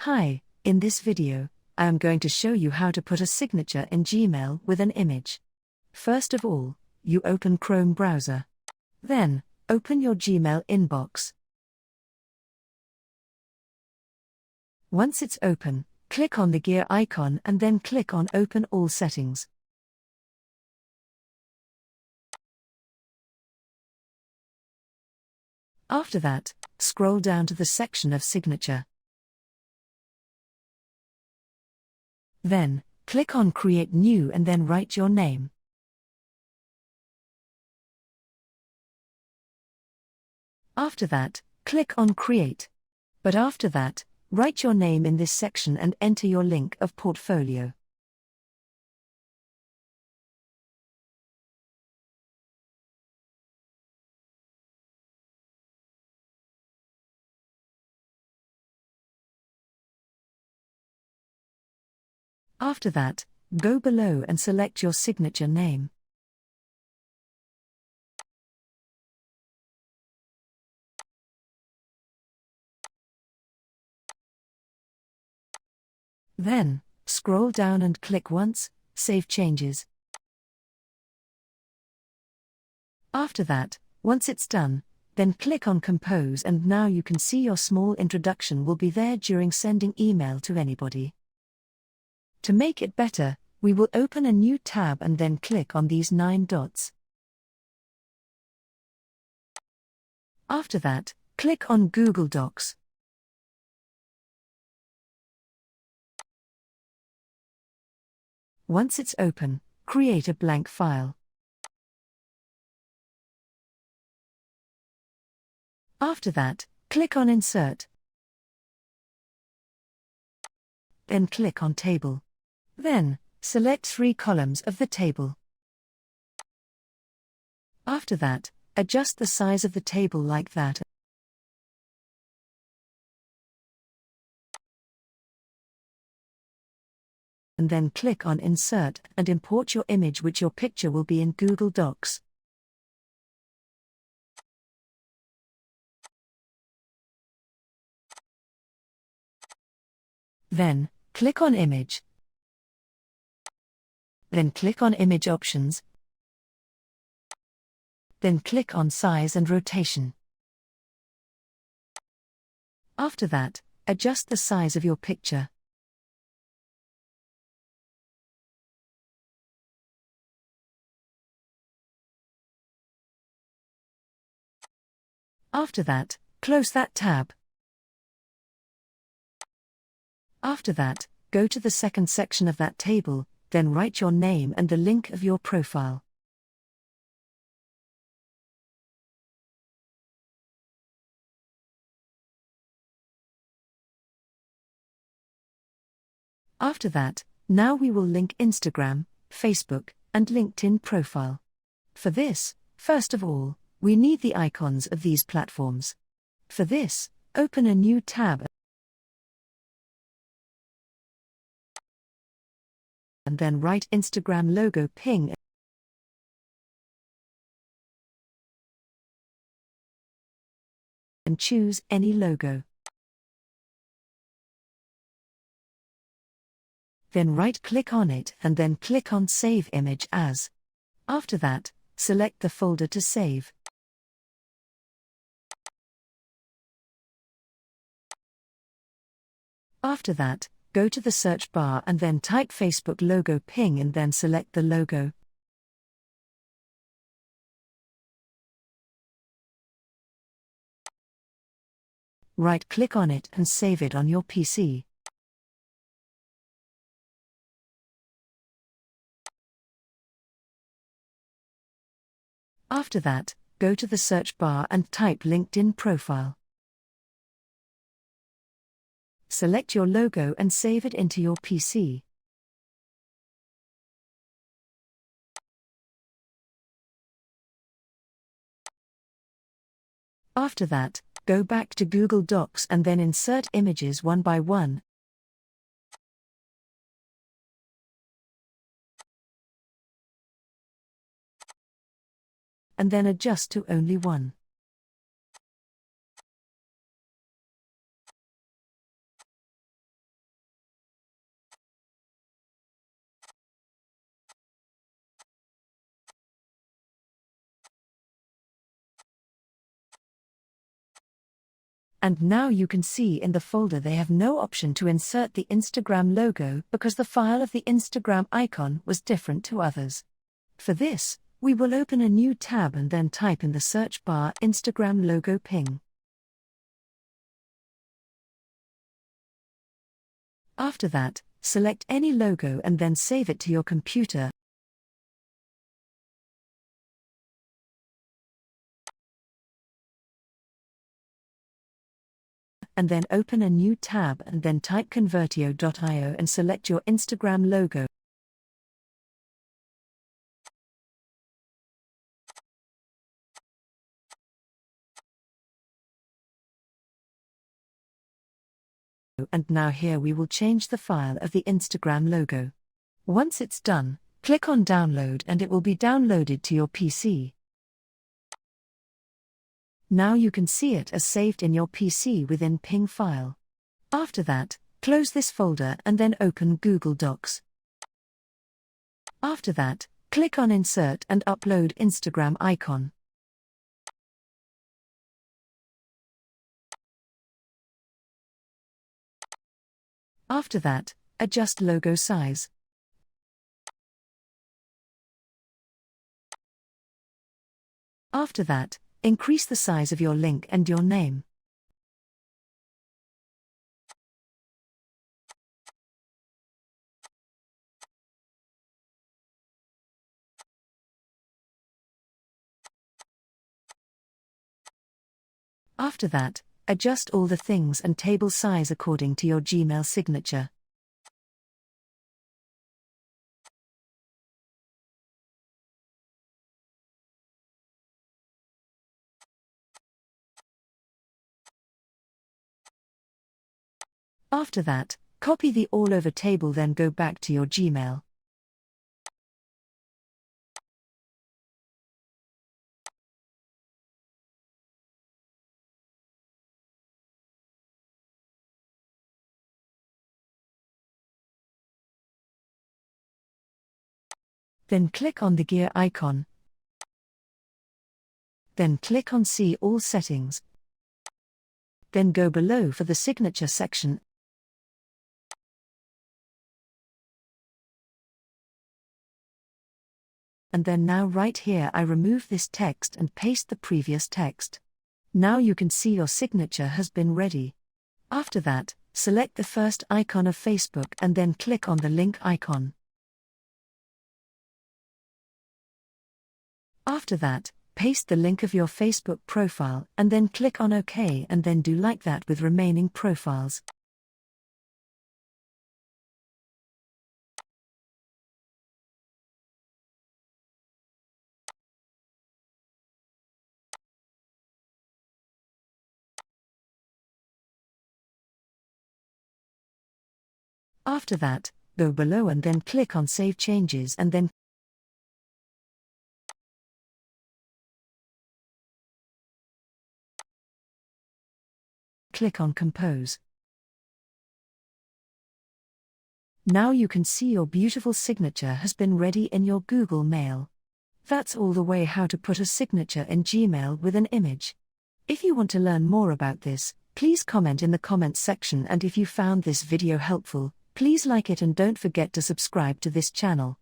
Hi, in this video, I am going to show you how to put a signature in Gmail with an image. First of all, you open Chrome browser. Then, open your Gmail inbox. Once it's open, click on the gear icon and then click on Open All Settings. After that, scroll down to the section of Signature. Then, click on Create New and then write your name. After that, click on Create. But after that, write your name in this section and enter your link of portfolio. After that, go below and select your signature name. Then, scroll down and click once, Save Changes. After that, once it's done, then click on Compose and now you can see your small introduction will be there during sending email to anybody. To make it better, we will open a new tab and then click on these 9 dots. After that, click on Google Docs. Once it's open, create a blank file. After that, click on Insert. Then click on Table. Then, select 3 columns of the table. After that, adjust the size of the table like that. And then click on Insert and import your image, which your picture will be in Google Docs. Then, click on Image. Then click on Image Options. Then click on Size and Rotation. After that, adjust the size of your picture. After that, close that tab. After that, go to the second section of that table, then write your name and the link of your profile. After that, now we will link Instagram, Facebook, and LinkedIn profile. For this, first of all, we need the icons of these platforms. For this, open a new tab and then write Instagram logo ping and choose any logo. Then right-click on it and then click on Save Image As. After that, select the folder to save. After that, go to the search bar and then type Facebook logo ping and then select the logo. Right-click on it and save it on your PC. After that, go to the search bar and type LinkedIn profile. Select your logo and save it into your PC. After that, go back to Google Docs and then insert images one by one. And then adjust to only one. And now you can see in the folder they have no option to insert the Instagram logo because the file of the Instagram icon was different to others. For this, we will open a new tab and then type in the search bar Instagram logo ping. After that, select any logo and then save it to your computer. And then open a new tab and then type convertio.io and select your Instagram logo. And now here we will change the file of the Instagram logo. Once it's done, click on download and it will be downloaded to your PC. Now you can see it as saved in your PC within Ping file. After that, close this folder and then open Google Docs. After that, click on Insert and upload Instagram icon. After that, adjust logo size. After that, increase the size of your link and your name. After that, adjust all the things and table size according to your Gmail signature. After that, copy the all over table, then go back to your Gmail. Then click on the gear icon. Then click on See All Settings. Then go below for the signature section. And then now right here I remove this text and paste the previous text. Now you can see your signature has been ready. After that, select the first icon of Facebook and then click on the link icon. After that, paste the link of your Facebook profile and then click on OK and then do like that with remaining profiles. After that, go below and then click on Save Changes and then click on Compose. Now you can see your beautiful signature has been ready in your Google Mail. That's all the way how to put a signature in Gmail with an image. If you want to learn more about this, please comment in the comments section, and if you found this video helpful, please like it and don't forget to subscribe to this channel.